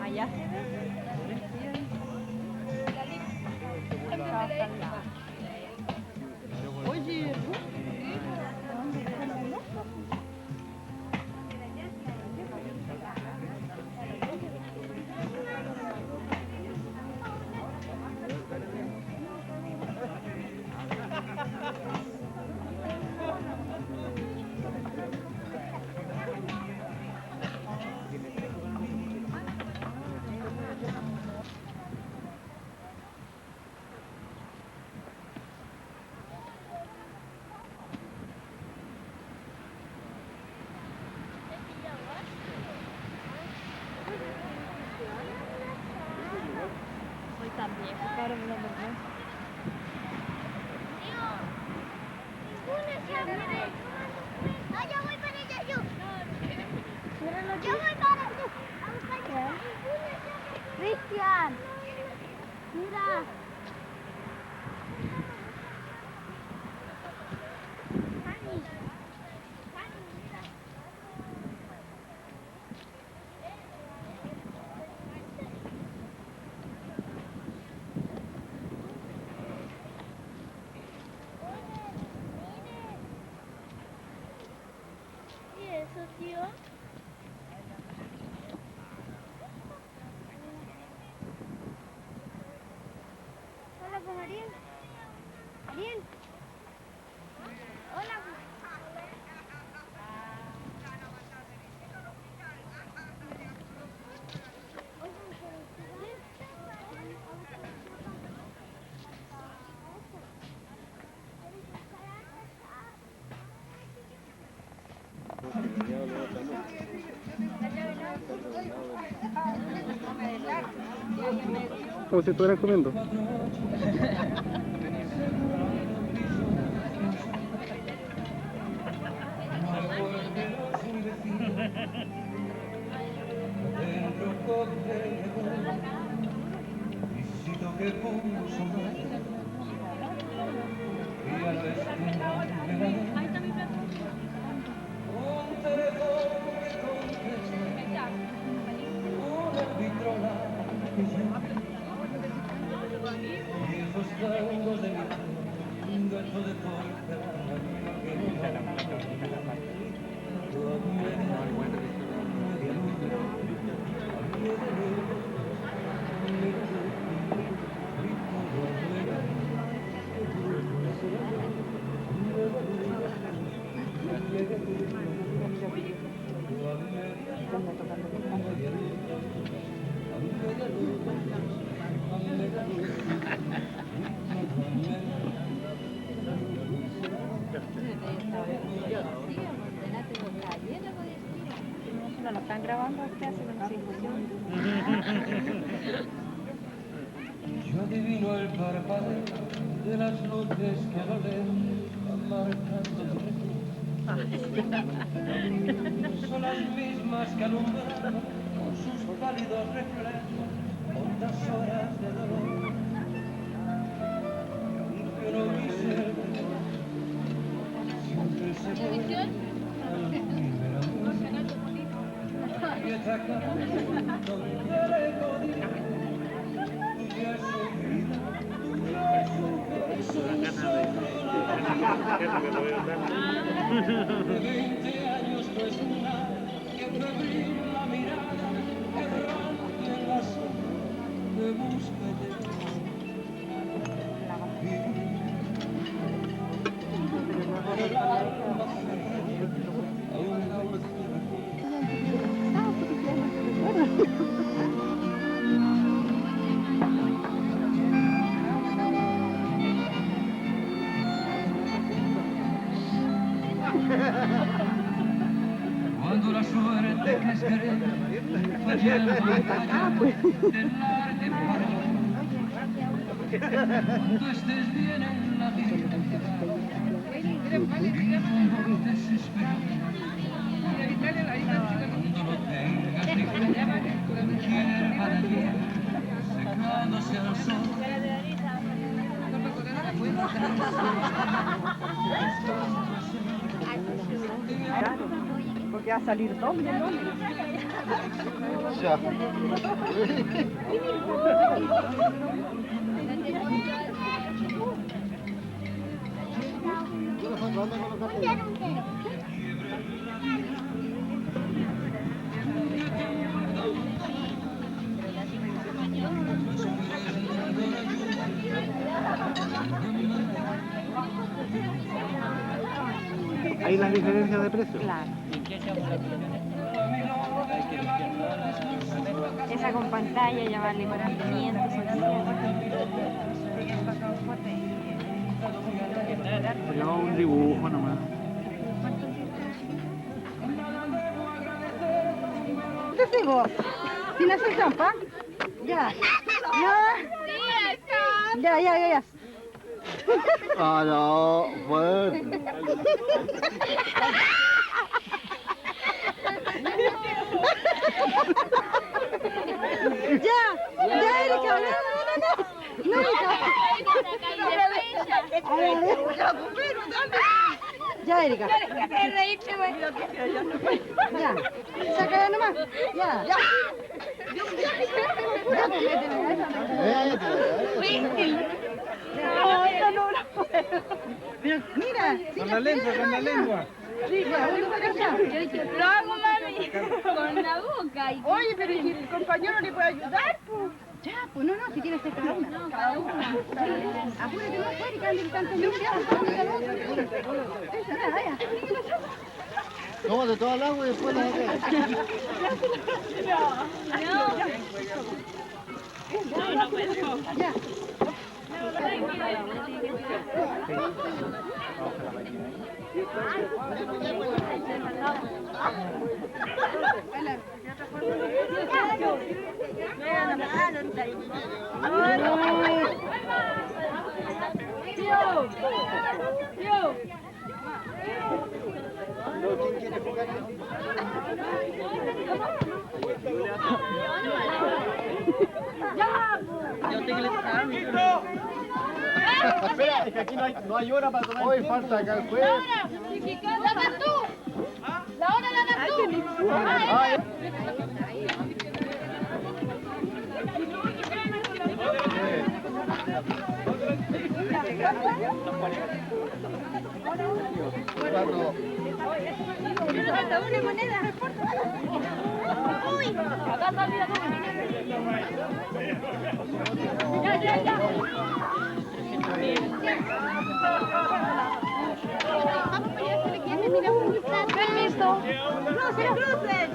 Allá se ve. Oye, soy también. Claro, mira, ¿verdad? No, yo voy para allá, yo. Yo voy para allá. Cristian, mira. ¿Y eso, tío? Hola, con Ariel. Ariel. Hola. Como si estuvieran comiendo. No lo están grabando, ¿qué hacen en ejecución? Yo adivino el parpadeo de las luces que a lo lejos van marcando mi son las mismas que alumbran con sus pálidos reflejos hondas horas de dolor. Y aunque no quise el dolor, siempre se vuelve al primer amor. Y esta canción donde le podía tuya es su vida, tuya es su beso, de 20 años no es nada, que febril la mirada, errante en la sombra, me busca cuando la suerte que es querer fallando y fallando del arte paró. Cuando estés bien en la vida y no desesperado, cuando lo tengas difícil, cualquier manantial secándose al sol, cuando tengas Claro, porque va a salir doble. Ya. ¿Hay las diferencias de precio? Claro. Esa con pantalla ya vale 500, 600. Pero un dibujo nomás. ¿Qué sigo? ¿Sin hacer trampa? Ya. Ya. Ah, no, fuerte. Ya, Erika, no, Erika. Ya, Erika. Ya, sácala nomás. Ya. Mira, Con la lengua. Lo hago, mami, con la boca. Oye, pero ¿y el compañero le puede ayudar? Ya, pues no, si tienes que cada una. No, cada una. Apúrate, no, Erika, ande tanto limpiado. Vaya. Tómate toda el agua y después la dejas. Ya. ¿Quién quiere jugar? Espera, es que aquí no hay hora para tomar. Hoy falta acá el juez. ¡La tú! ¡La hora la das tú! Una moneda. ¡Uy! Acá salida tú. Ya. Permiso. ¡Crucen!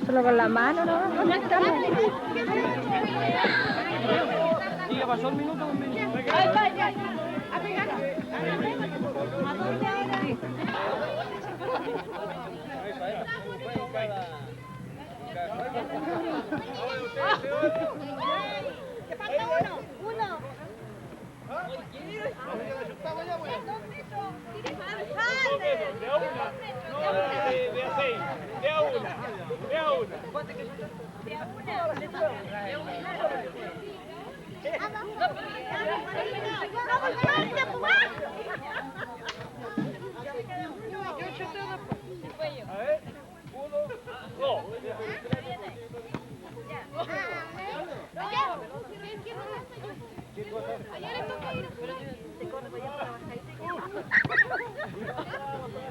Solo con la mano, ¿no? Sí, ya pasó el minuto. ¡Te falta uno!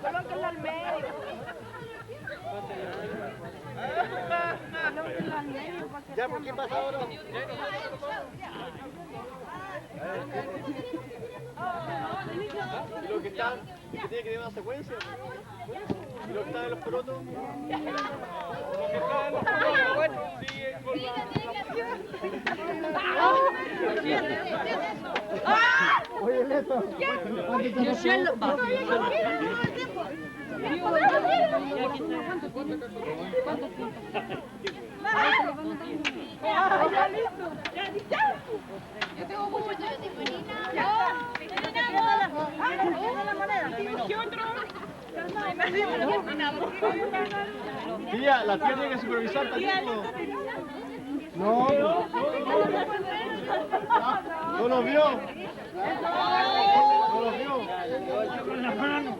Colóquenlo al medio. Colóquenlo al medio para que ¿Ya por qué pasa ahora? Lo que está, que tiene que tener una secuencia. Y lo que está en los porotos. Oye, Leto. Yo tengo mucho. Tía, la tía tiene que supervisar también. No. ¿No lo vio? ¿No lo vio? Con la mano.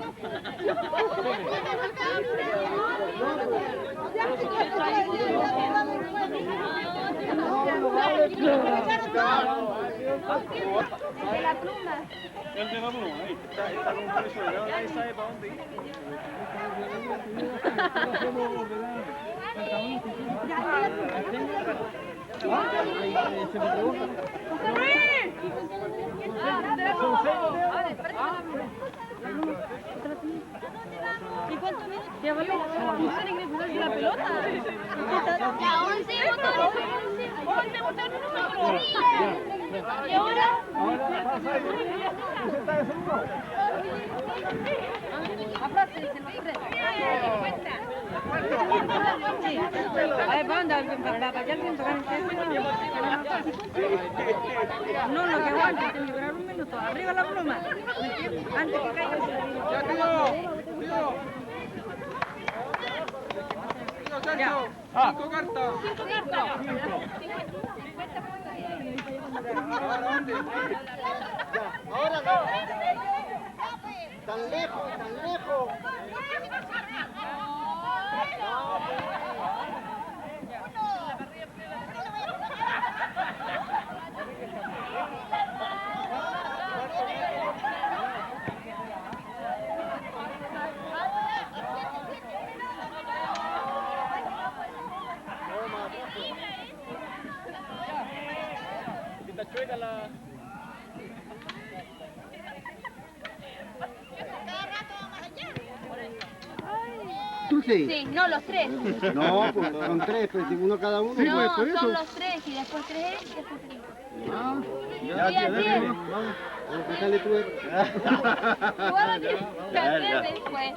De la pluma. El de la pluma, ahí. Está con un precio de nadie sabe para dónde ir. ¿Y cuántos minutos? Ya vale. ¿No se le la pelota? Ya, 11 botones. 11 botones, no me ¿Y ahora? Aparte, dicen los tres. Sí. A ver, ¿para dónde? ¿Para allá alguien tocar el teléfono? No, lo que aguante, tiene que durar un minuto. Arriba la pluma. Antes que caiga Ya. Ah. 5 cartas. 5 cartas. Ahora no. Tan lejos, tan lejos. Está chueca la... ¿Tú sí? Sí, no, los tres. No, pues son tres, pues uno cada uno. No, son los tres y después tres y después tres. Ah, Ya, Sí, tía, así dale, es. vamos. bueno, pues dale tú. Igual que hacer después.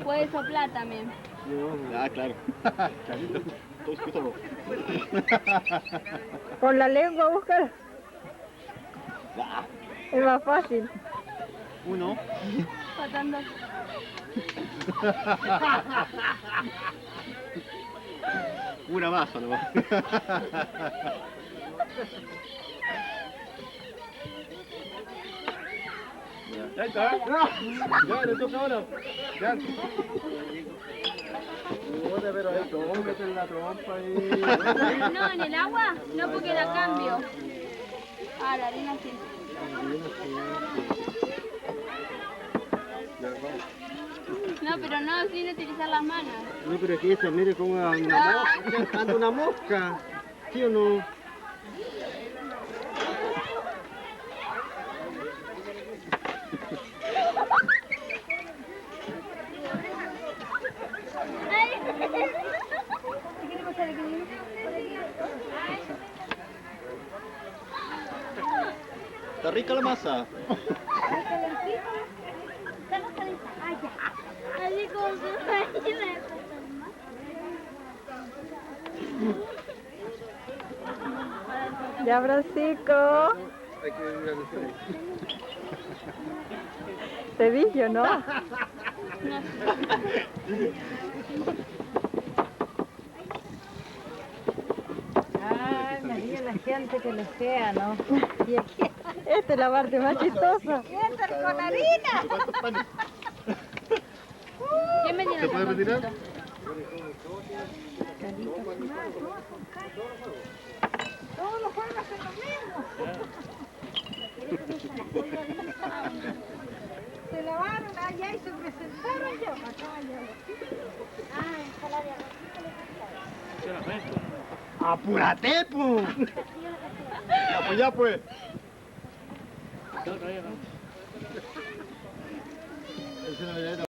Puedes soplar también. Ah, claro. Carito, todo escúchalo. Con la lengua, buscar. Es más fácil. Uno. Faltando. Una más, nomás. Ya está. Ya, le toca ahora. Ya. Joder, pero ahí, tócate en la trompa ahí. No, en el agua no porque da cambio. Ah, la arena sí. No, pero no sin utilizar las manos. No, pero es que esa, mire cómo anda una mosca. ¿Sí o no? Está rica la masa. Así como se Ya, Francisco. Te dije, ¿no? Ay, María, la gente que lo sea, ¿no? Y aquí, esta es la parte más chistosa. ¡Con harina! ¿Quién me tiene ¿Se puede retirar? Todos los juegos hacen lo mismo. Se lavaron allá y se presentaron yo. Acá ya. Ah, ensalada de arroz. ¡Apúrate, pues! Ya, pues ya, pues. Ese no era